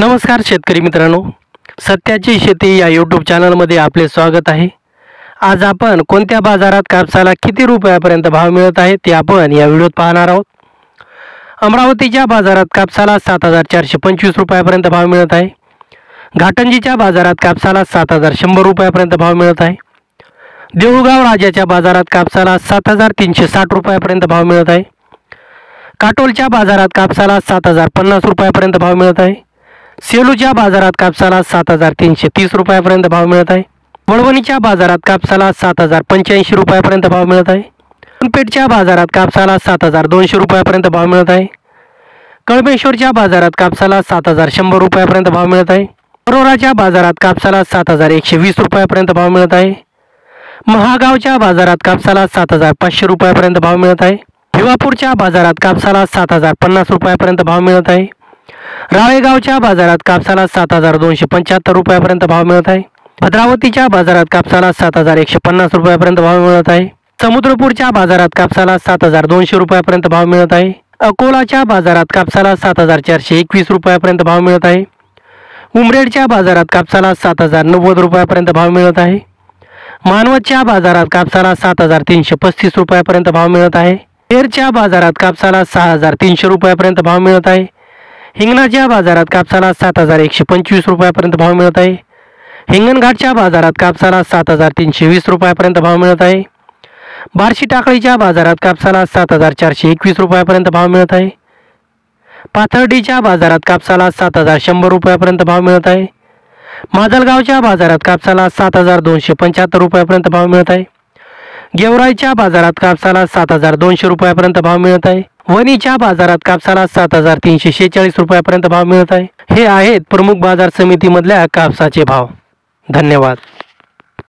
नमस्कार शेतकरी मित्रांनो, सत्याची शेती या यूट्यूब चॅनलमध्ये आपले स्वागत आहे। आज आपण कोणत्या बाजारात कापसाला किती रुपयापर्यंत भाव मिळत आहे ते आपण या व्हिडिओत पाहणार आहोत। अमरावतीच्या बाजारात कापसाला 7425 रुपयापर्यंत भाव मिळत आहे। घाटंजीच्या बाजारात कापसाला 7100 रुपयापर्यंत भाव मिळत आहे। देऊळगाव राजाच्या बाजारात कापसाला 7360 रुपयापर्यंत भाव मिळत आहे। काटोलच्या बाजारात कापसाला 7050 रुपयापर्यंत भाव मिळत आहे। सेलूच्या बाजारात कापसाला 7330 रुपयापर्यंत भाव मिळत आहे। वळवणीच्या बाजारात कापसाला 7085 रुपयापर्यंत भाव मिळत आहे। सोनपेठच्या बाजारात कापसाला 7200 रुपयापर्यंत भाव मिळत आहे। कळमेश्वरच्या बाजारात कापसाला 7100 रुपयापर्यंत भाव मिळत आहे। अरोराच्या बाजारात कापसाला 7120 रुपयापर्यंत भाव मिळत आहे। महागावच्या बाजारात कापसाला 7500 रुपयापर्यंत भाव मिळत आहे। भिवापूरच्या बाजारात कापसाला 7050 रुपयापर्यंत भाव मिळत आहे। राळेगावच्या बाजारात कापसाला 7275 रुपयापर्यंत भाव मिळत आहे। भद्रावतीच्या बाजारात कापसाला 7150 रुपयापर्यंत भाव मिळत आहे। समुद्रपूरच्या बाजारात कापसाला 7200 रुपयापर्यंत भाव मिळत आहे। अकोलाच्या बाजारात कापसाला 7421 रुपयापर्यंत भाव मिळत आहे। उमरेडच्या बाजारात कापसाला 7090 रुपयापर्यंत भाव मिळत आहे। मानवतच्या बाजारात कापसाला 7335 रुपयापर्यंत भाव मिळत आहे। तेरच्या बाजारात कापसाला 6300 रुपयापर्यंत भाव मिळत आहे। हिंगणाच्या बाजारात कापसाला 7125 रुपयापर्यंत भाव मिळत आहे। हिंगणघाटच्या बाजारात कापसाला 7320 रुपयापर्यंत भाव मिळत आहे। बार्शी टाकळीच्या बाजारात कापसाला 7421 रुपयापर्यंत भाव मिळत आहे। पाथर्डीच्या बाजारात कापसाला 7100 रुपयापर्यंत भाव मिळत आहे। माजलगावच्या बाजारात कापसाला 7275 रुपयापर्यंत भाव मिळत आहे। गेवराईच्या बाजारात कापसाला 7200 रुपयापर्यंत भाव मिळत आहे। वणीच्या बाजारात कापसाला 7346 रुपयापर्यंत भाव मिळत आहे। हे आहेत प्रमुख बाजार समितीमधल्या कापसाचे भाव। धन्यवाद।